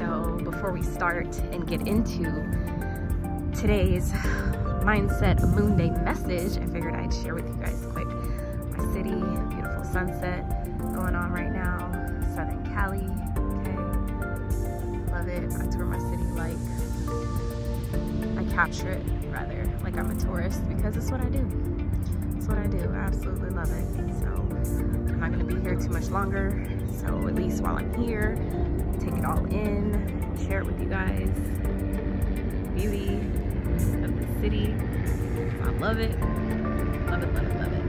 So before we start and get into today's mindset Moonday message, I figured I'd share with you guys quick my city. Beautiful sunset going on right now, Southern Cali. Okay, love it. I tour my city like I capture it, rather like I'm a tourist, because it's what I do. It's what I do. I absolutely love it. So I'm not going to be here too much longer. So at least while I'm here, take it all in, share it with you guys. Beauty of the city. I love it. Love it, love it, love it.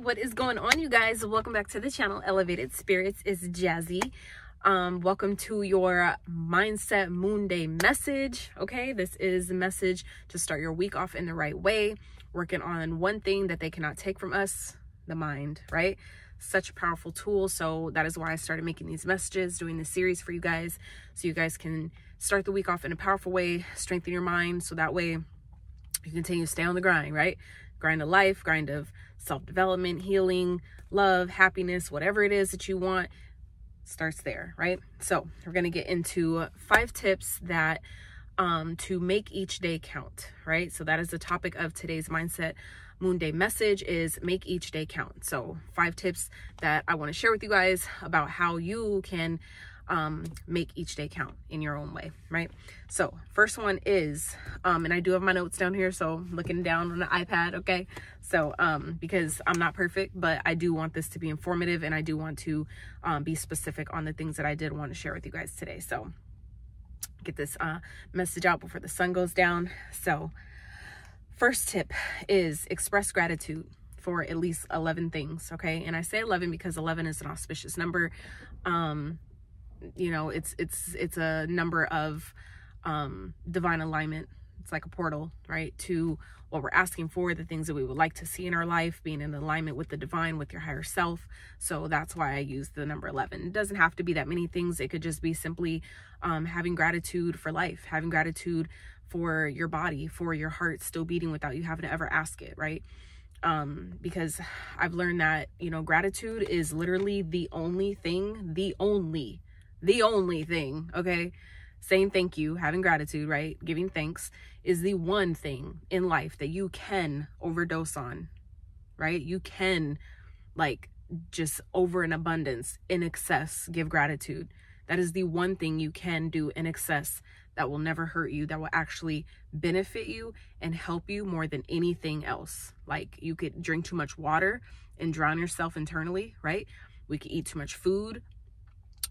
What is going on, you guys? Welcome back to the channel. Elevated Spirits is Jazi. Welcome to your mindset Moonday message. Okay, this is a message to start your week off in the right way, working on one thing that they cannot take from us, the mind, right? Such a powerful tool. So that is why I started making these messages, doing this series for you guys, so you guys can start the week off in a powerful way, strengthen your mind, so that way you continue to stay on the grind, right? Grind of life, grind of self-development, healing, love, happiness, whatever it is that you want starts there, right? So we're going to get into 5 tips that to make each day count, right? So that is the topic of today's mindset Moonday message, is make each day count. So 5 tips that I want to share with you guys about how you can make each day count in your own way, right? So first one is, and I do have my notes down here, so I'm looking down on the iPad, okay? So, because I'm not perfect, but I do want this to be informative, and I do want to be specific on the things that I did want to share with you guys today. So get this message out before the sun goes down. So first tip is express gratitude for at least 11 things, okay? And I say 11 because 11 is an auspicious number. You know, it's a number of divine alignment. It's like a portal, right, to what we're asking for, the things that we would like to see in our life, being in alignment with the divine, with your higher self. So that's why I use the number 11. It doesn't have to be that many things. It could just be simply having gratitude for life, having gratitude for your body, for your heart still beating without you having to ever ask it, right? Because I've learned that, you know, gratitude is literally the only thing, the only thing, okay? Saying thank you, having gratitude, right? Giving thanks is the one thing in life that you can overdose on, right? You can, like, just over an abundance, in excess, give gratitude. That is the one thing you can do in excess that will never hurt you, that will actually benefit you and help you more than anything else. Like, you could drink too much water and drown yourself internally, right? We could eat too much food.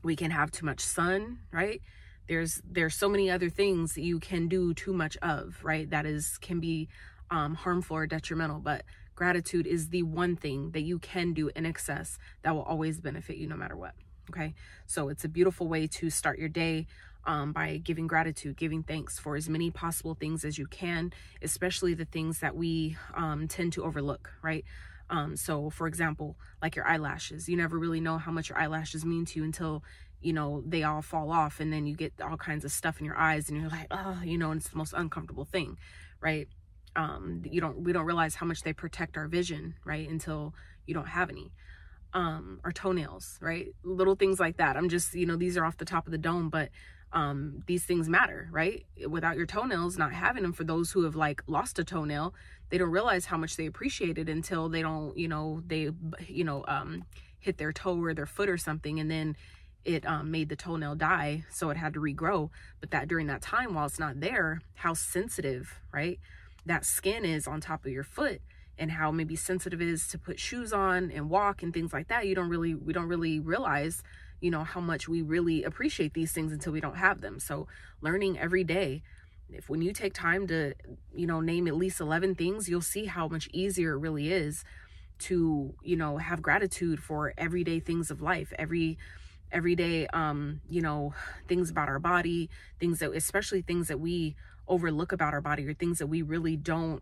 We can have too much sun, right? There's so many other things that you can do too much of, right? That can be harmful or detrimental, but gratitude is the one thing that you can do in excess that will always benefit you no matter what, okay? So it's a beautiful way to start your day by giving gratitude, giving thanks for as many possible things as you can, especially the things that we tend to overlook, right? So for example, like your eyelashes, you never really know how much your eyelashes mean to you until, you know, they all fall off, and then you get all kinds of stuff in your eyes, and you're like, oh, you know, and it's the most uncomfortable thing, right? We don't realize how much they protect our vision, right? Until you don't have any. Our toenails, right? Little things like that. I'm just, you know, these are off the top of the dome, but these things matter, right? Without your toenails, not having them, for those who have like lost a toenail, they don't realize how much they appreciate it until they don't, you know, hit their toe or their foot or something, and then it made the toenail die, so it had to regrow. But that during that time, while it's not there, how sensitive, right, that skin is on top of your foot, and how maybe sensitive it is to put shoes on and walk and things like that. We don't really realize, you know, how much we really appreciate these things until we don't have them. So learning every day, when you take time to, you know, name at least 11 things, you'll see how much easier it really is to, you know, have gratitude for everyday things of life, everyday, you know, things about our body, things that, especially things that we overlook about our body, or things that we really don't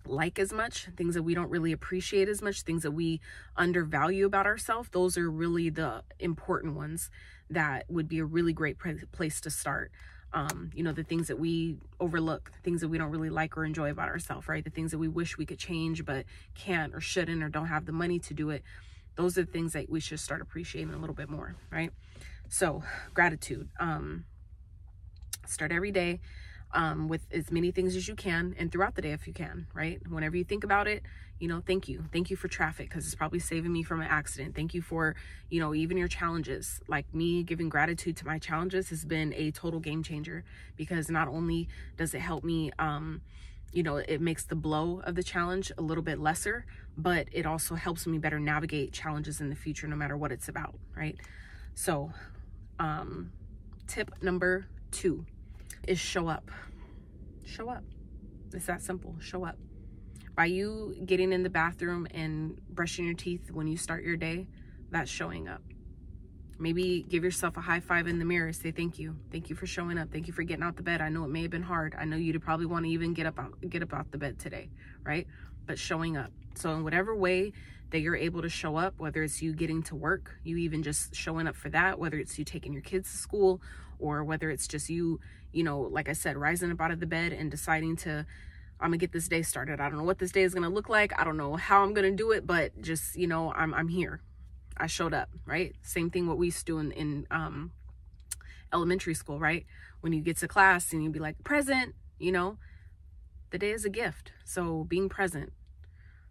like as much, things that we don't really appreciate as much, things that we undervalue about ourselves. Those are really the important ones that would be a really great place to start. You know, the things that we overlook, the things that we don't really like or enjoy about ourselves, right? The things that we wish we could change but can't or shouldn't or don't have the money to do it. Those are the things that we should start appreciating a little bit more, right? So gratitude. Start every day with as many things as you can, and throughout the day if you can, right? Whenever you think about it, you know, thank you for traffic, because it's probably saving me from an accident. Thank you for, you know, even your challenges. Like me giving gratitude to my challenges has been a total game changer, because not only does it help me, you know, it makes the blow of the challenge a little bit lesser, but it also helps me better navigate challenges in the future, no matter what it's about, right? So tip number 2 is show up. Show up. It's that simple. Show up. By you getting in the bathroom and brushing your teeth when you start your day, that's showing up. Maybe give yourself a high five in the mirror. Say thank you. Thank you for showing up. Thank you for getting out the bed. I know it may have been hard. I know you'd probably want to even get up out the bed today, right? But showing up. So in whatever way that you're able to show up, whether it's you getting to work, you even just showing up for that, whether it's you taking your kids to school, or whether it's just you, you know, like I said, rising up out of the bed and deciding to, I'm gonna get this day started. I don't know what this day is gonna look like. I don't know how I'm gonna do it, but just, you know, I'm here. I showed up, right? Same thing what we used to do in elementary school, right? When you get to class and you'd be like, present, you know, the day is a gift. So being present.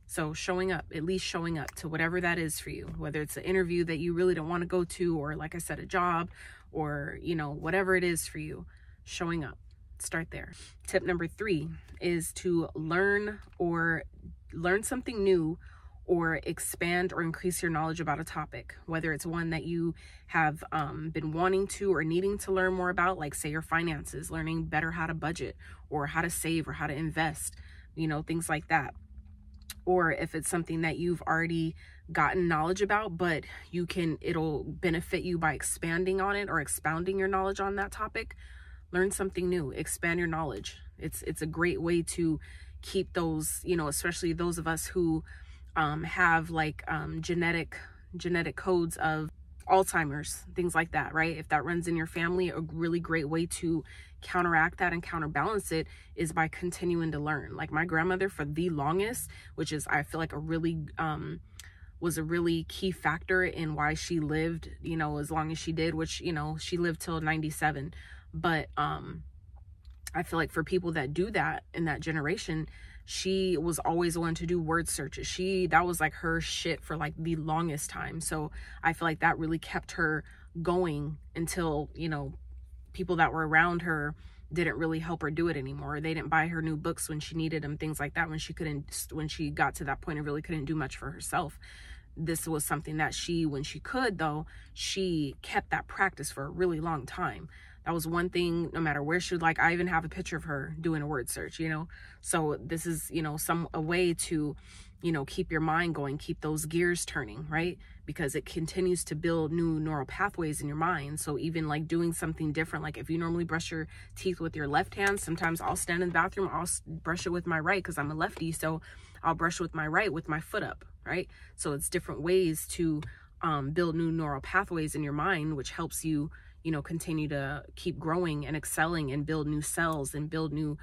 So showing up, at least showing up to whatever that is for you, whether it's an interview that you really don't want to go to, or like I said, a job, or, you know, whatever it is for you, showing up. Start there. Tip number 3 is to learn something new, or expand or increase your knowledge about a topic, whether it's one that you have been wanting to or needing to learn more about, like say your finances, learning better how to budget or how to save or how to invest, you know, things like that. Or if it's something that you've already gotten knowledge about, but it'll benefit you by expanding on it or expounding your knowledge on that topic. Learn something new, expand your knowledge. It's a great way to keep those, you know, especially those of us who have like genetic codes of Alzheimer's, things like that, right? If that runs in your family, a really great way to counteract that and counterbalance it is by continuing to learn. Like my grandmother, for the longest, which is, I feel like was a really key factor in why she lived, you know, as long as she did, which, you know, she lived till 97. But I feel like for people that do that in that generation, she was always one to do word searches. That was like her shit for like the longest time. So I feel like that really kept her going until, you know, people that were around her didn't really help her do it anymore. They didn't buy her new books when she needed them, things like that, when she got to that point and really couldn't do much for herself. This was something that when she could though, she kept that practice for a really long time. That was one thing, no matter where she was, like, I even have a picture of her doing a word search, you know? So this is, you know, a way to, you know, keep your mind going, keep those gears turning, right? Because it continues to build new neural pathways in your mind. So even like doing something different, like if you normally brush your teeth with your left hand, sometimes I'll stand in the bathroom, I'll brush it with my right, because I'm a lefty. So I'll brush with my right with my foot up, right? So it's different ways to build new neural pathways in your mind, which helps you, you know, continue to keep growing and excelling and build new cells and build new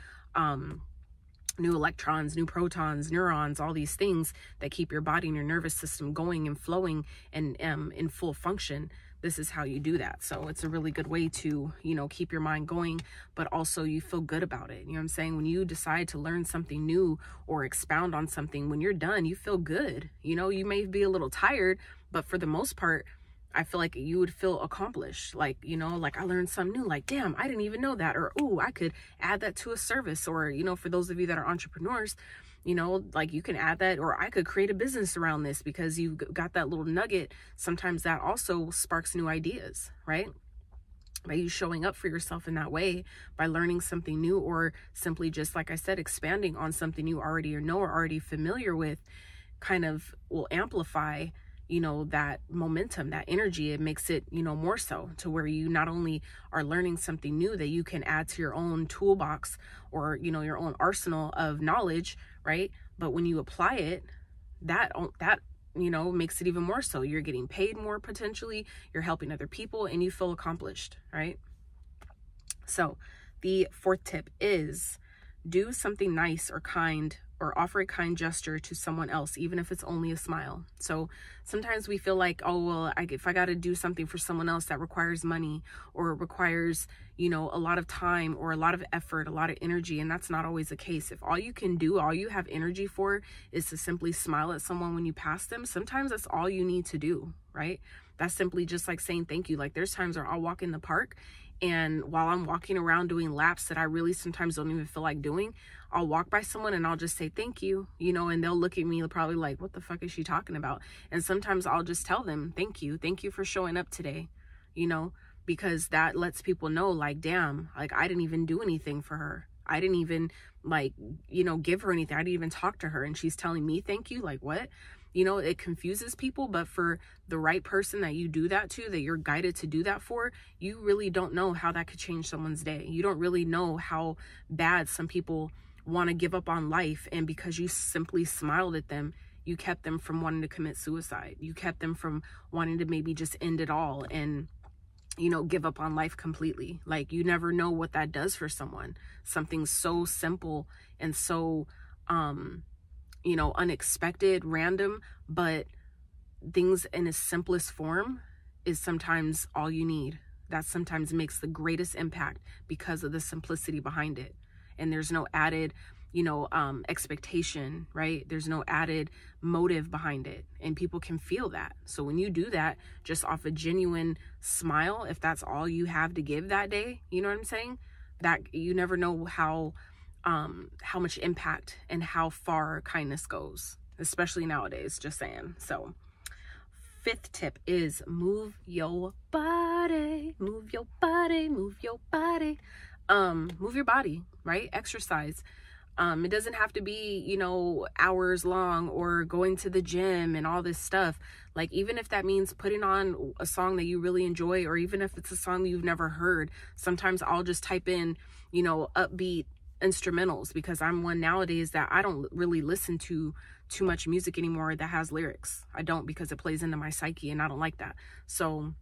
electrons, new protons, neurons, all these things that keep your body and your nervous system going and flowing and in full function. This is how you do that. So it's a really good way to, you know, keep your mind going, but also you feel good about it. You know what I'm saying? When you decide to learn something new or expound on something, when you're done, you feel good. You know, you may be a little tired, but for the most part, I feel like you would feel accomplished. Like, you know, like I learned something new, like, damn, I didn't even know that. Or, ooh, I could add that to a service. Or, you know, for those of you that are entrepreneurs, you know, like you can add that, or I could create a business around this because you got that little nugget. Sometimes that also sparks new ideas, right? By you showing up for yourself in that way, by learning something new, or simply just, like I said, expanding on something you already know or already familiar with, kind of will amplify, you know, that momentum, that energy. It makes it, you know, more so to where you not only are learning something new that you can add to your own toolbox or, you know, your own arsenal of knowledge, right? But when you apply it, that you know, makes it even more so. You're getting paid more potentially, you're helping other people, and you feel accomplished, right? So the fourth tip is do something nice or kind, or offer a kind gesture to someone else, even if it's only a smile. So sometimes we feel like, oh, well, if I got to do something for someone else that requires money, or requires, you know, a lot of time or a lot of effort, a lot of energy. And that's not always the case. If all you can do, all you have energy for is to simply smile at someone when you pass them, sometimes that's all you need to do, right? That's simply just like saying thank you. Like there's times where I'll walk in the park, and while I'm walking around doing laps that I really sometimes don't even feel like doing, I'll walk by someone and I'll just say thank you, you know, and they'll look at me probably like, what the fuck is she talking about? And sometimes I'll just tell them thank you for showing up today, you know, because that lets people know, like, damn, like I didn't even do anything for her. I didn't even, like, you know, give her anything. I didn't even talk to her, and she's telling me thank you. Like, what? You know, it confuses people, but for the right person that you do that to, that you're guided to do that for, you really don't know how that could change someone's day. You don't really know how bad some people want to give up on life, and because you simply smiled at them, you kept them from wanting to commit suicide. You kept them from wanting to maybe just end it all and, you know, give up on life completely. Like, you never know what that does for someone. Something so simple and so you know, unexpected, random, but things in its simplest form is sometimes all you need. That sometimes makes the greatest impact because of the simplicity behind it. And there's no added, you know, expectation, right? There's no added motive behind it, and people can feel that. So when you do that just off a genuine smile, if that's all you have to give that day, you know what I'm saying? That you never know how much impact and how far kindness goes, especially nowadays, just saying. So fifth tip is move your body, move your body, move your body. Move your body, right? Exercise. It doesn't have to be, you know, hours long or going to the gym and all this stuff. Like, even if that means putting on a song that you really enjoy, or even if it's a song that you've never heard, sometimes I'll just type in, you know, upbeat instrumentals, because I'm one nowadays that I don't really listen to too much music anymore that has lyrics. I don't, because it plays into my psyche, and I don't like that. So,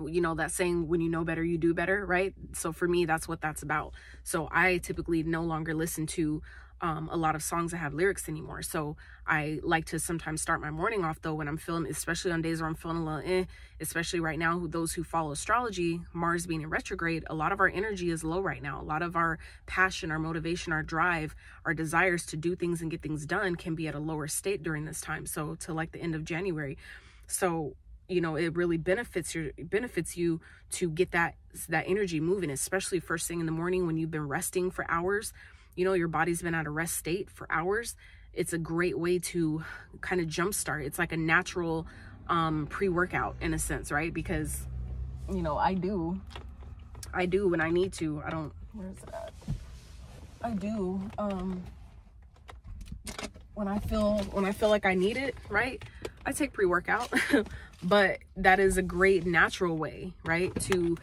you know, that saying, when you know better, you do better, right? So for me, that's what that's about. So I typically no longer listen to a lot of songs that have lyrics anymore. So I like to sometimes start my morning off, though, when I'm feeling, especially on days where I'm feeling a little especially right now, those who follow astrology, Mars being in retrograde, a lot of our energy is low right now. A lot of our passion, our motivation, our drive, our desires to do things and get things done can be at a lower state during this time. So to like the end of January. So, you know, it really benefits you to get that energy moving, especially first thing in the morning when you've been resting for hours. You know, your body's been at a rest state for hours. It's a great way to kind of jumpstart. It's like a natural pre-workout in a sense, right? Because, you know, I do when I need to. I don't, where's it at? I do when I feel like I need it, right? I take pre-workout. But that is a great natural way, right, to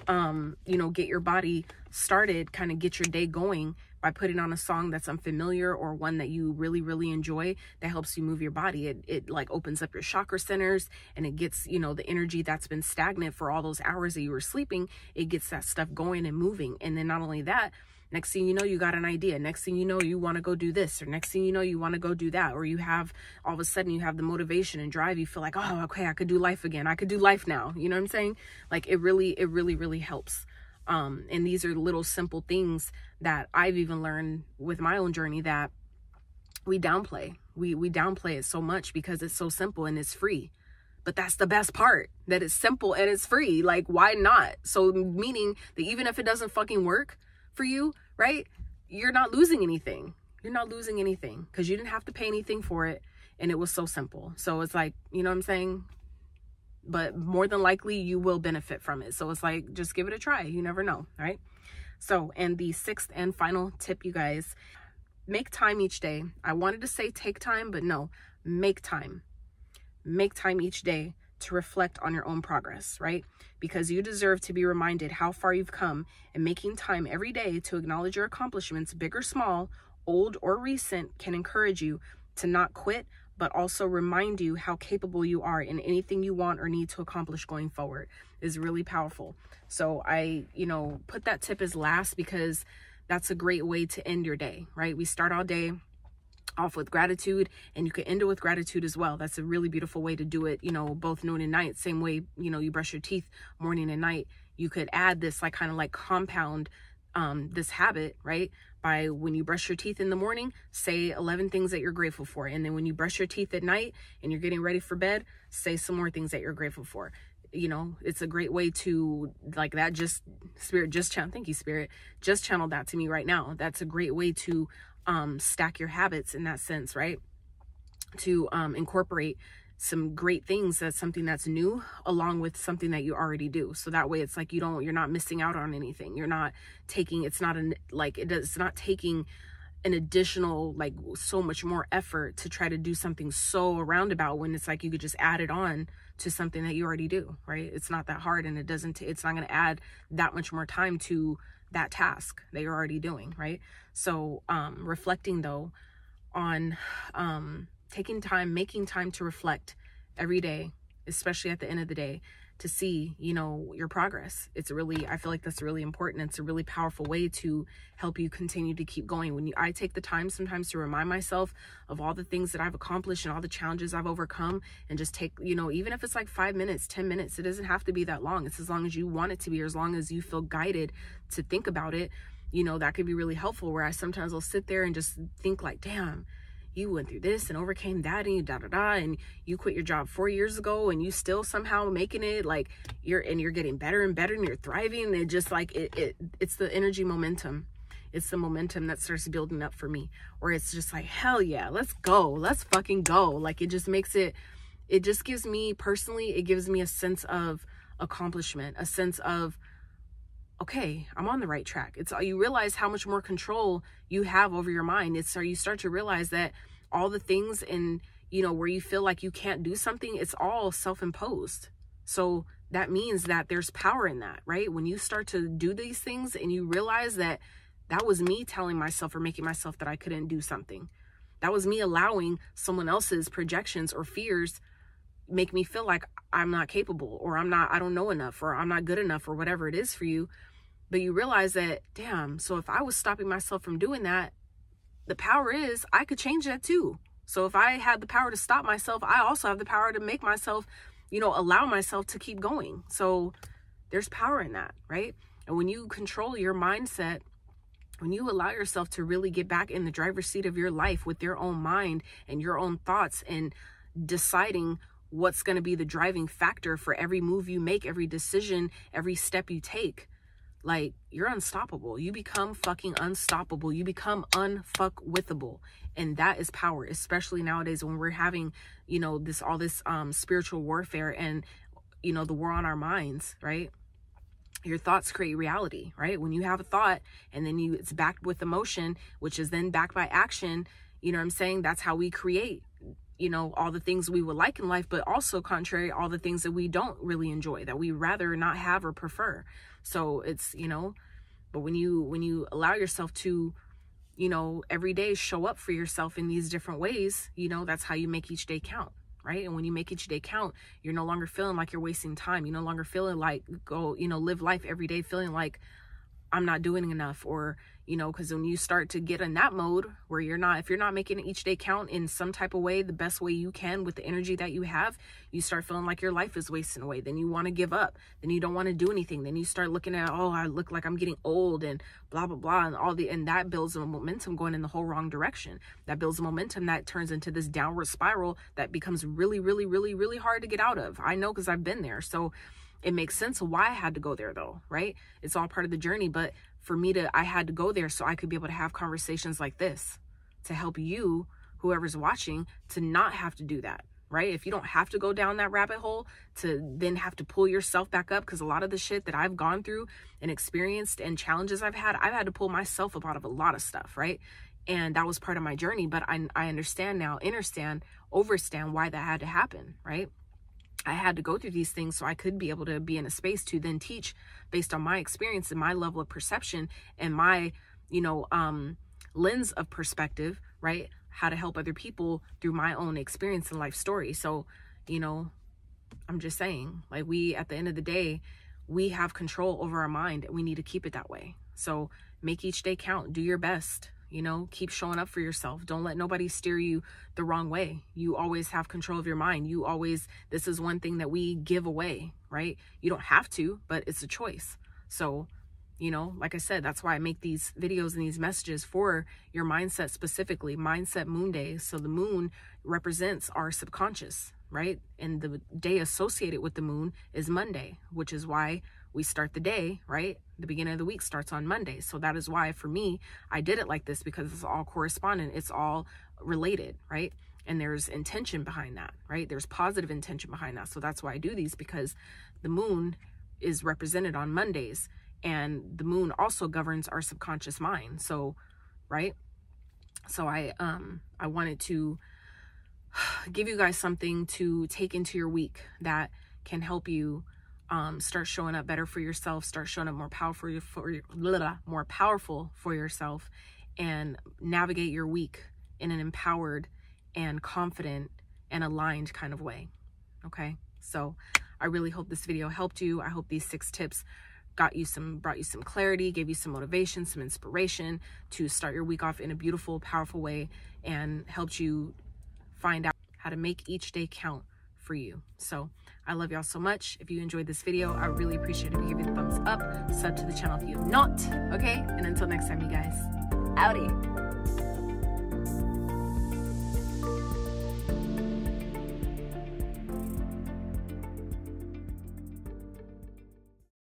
you know, get your body started, kind of get your day going by putting on a song that's unfamiliar, or one that you really, really enjoy, that helps you move your body. It like opens up your chakra centers, and it gets, you know, the energy that's been stagnant for all those hours that you were sleeping, it gets that stuff going and moving. And then not only that, next thing you know, you got an idea. Next thing you know, you want to go do this, or next thing you know, you want to go do that, or you have, all of a sudden you have the motivation and drive. You feel like, oh, okay, I could do life again. I could do life now. You know what I'm saying? Like, it really, really helps. And these are little simple things that I've even learned with my own journey that we downplay. We downplay it so much because it's so simple and it's free. But that's the best part, that it's simple and it's free. Like, why not? So meaning that even if it doesn't fucking work for you, right? You're not losing anything. You're not losing anything because you didn't have to pay anything for it. And it was so simple. So it's like, you know what I'm saying? But more than likely you will benefit from it. So it's like, just give it a try. You never know, right? So, and the sixth and final tip, you guys, make time each day. I wanted to say take time, but no, make time. Make time each day to reflect on your own progress, right? Because you deserve to be reminded how far you've come, and making time every day to acknowledge your accomplishments, big or small, old or recent, can encourage you to not quit, but also remind you how capable you are in anything you want or need to accomplish going forward. Is really powerful. So I, put that tip as last because that's a great way to end your day, right? We start our day off with gratitude, and you can end it with gratitude as well. That's a really beautiful way to do it, both noon and night. Same way, you brush your teeth morning and night. You could add this, like, kind of like compound this habit, right? By when you brush your teeth in the morning, say 11 things that you're grateful for. And then when you brush your teeth at night and you're getting ready for bed, say some more things that you're grateful for. It's a great way to, like, that just, Spirit, thank you, Spirit, just channeled that to me right now. That's a great way to stack your habits in that sense, right? To incorporate some great things, that's something that's new, along with something that you already do. So that way it's like you're not missing out on anything. You're not taking, it's not taking an additional, like, so much more effort to try to do something so roundabout, when it's like you could just add it on to something that you already do, right? It's not that hard, and it's not going to add that much more time to that task that you're already doing, right? So reflecting though on taking time, making time to reflect every day, especially at the end of the day, to see, your progress. I feel like that's really important. It's a really powerful way to help you continue to keep going. I take the time sometimes to remind myself of all the things that I've accomplished and all the challenges I've overcome, and just take, even if it's like 5 minutes, 10 minutes, it doesn't have to be that long. It's as long as you want it to be, or as long as you feel guided to think about it, that could be really helpful. Where I sometimes will sit there and just think like, damn, you went through this and overcame that, and you and you quit your job 4 years ago, and you still somehow making it, like, you're getting better and better, and you're thriving. And it just, like, it's the energy momentum. It's the momentum that starts building up for me, where it's just like, hell yeah, let's go. Let's fucking go. Like, it just makes it just gives me personally, it gives me a sense of accomplishment, a sense of, okay, I'm on the right track. You realize how much more control you have over your mind. You start to realize that all the things in, where you feel like you can't do something, it's all self-imposed. So that means that there's power in that, right? When you start to do these things and you realize that was me telling myself or making myself that I couldn't do something. That was me allowing someone else's projections or fears make me feel like I'm not capable, or I don't know enough, or I'm not good enough, or whatever it is for you. But you realize that, damn, so if I was stopping myself from doing that, the power is I could change that too. So if I had the power to stop myself, I also have the power to make myself, allow myself to keep going. So there's power in that, right? And when you control your mindset, when you allow yourself to really get back in the driver's seat of your life with your own mind and your own thoughts, and deciding what's going to be the driving factor for every move you make, every decision, every step you take, like, you're unstoppable. You become fucking unstoppable. You become unfuckwithable. And that is power, especially nowadays when we're having, all this spiritual warfare and, the war on our minds, right? Your thoughts create reality, right? When you have a thought and then it's backed with emotion, which is then backed by action, you know what I'm saying? That's how we create, all the things we would like in life, but also contrary, all the things that we don't really enjoy, that we rather not have or prefer. So it's, but when you allow yourself to, every day show up for yourself in these different ways, that's how you make each day count, right? And when you make each day count, you're no longer feeling like you're wasting time. You're no longer feeling like live life every day feeling like I'm not doing enough, or, you know, because when you start to get in that mode where if you're not making each day count in some type of way, the best way you can with the energy that you have, you start feeling like your life is wasting away. Then you want to give up. Then you don't want to do anything. Then you start looking at, oh, I look like I'm getting old and blah, blah, blah. And that builds a momentum going in the whole wrong direction. That builds a momentum that turns into this downward spiral that becomes really, really, really, really hard to get out of. I know, because I've been there. So it makes sense why I had to go there though, right? It's all part of the journey. But for me I had to go there so I could be able to have conversations like this to help you, whoever's watching, to not have to do that, right? If you don't have to go down that rabbit hole to then have to pull yourself back up, because a lot of the shit that I've gone through and experienced and challenges I've had to pull myself up out of a lot of stuff, right? And that was part of my journey. But I understand now, overstand why that had to happen, right? I had to go through these things so I could be able to be in a space to then teach based on my experience and my level of perception and my, you know, lens of perspective, right? How to help other people through my own experience and life story. So, you know, I'm just saying, like, at the end of the day, we have control over our mind, and we need to keep it that way. So make each day count, do your best. You know, keep showing up for yourself. Don't let nobody steer you the wrong way. You always have control of your mind. This is one thing that we give away, right? You don't have to, but it's a choice. So, you know, like I said, that's why I make these videos and these messages for your mindset, specifically mindset moon days. So the moon represents our subconscious, right? And the day associated with the moon is Monday, which is why we start the day, right? The beginning of the week starts on Monday. So that is why, for me, I did it like this, because it's all correspondent. It's all related, right? And there's intention behind that, right? There's positive intention behind that. So that's why I do these, because the moon is represented on Mondays, and the moon also governs our subconscious mind. So, right? So I wanted to give you guys something to take into your week that can help you start showing up better for yourself, start showing up more powerful for yourself, and navigate your week in an empowered and confident and aligned kind of way. Okay, so I really hope this video helped you. I hope these 6 tips brought you some clarity, gave you some motivation, some inspiration to start your week off in a beautiful, powerful way, and helped you find out how to make each day count for you. So I love y'all so much. If you enjoyed this video, I really appreciate it if you give it a thumbs up, sub to the channel if you have not, okay? And until next time, you guys, outie.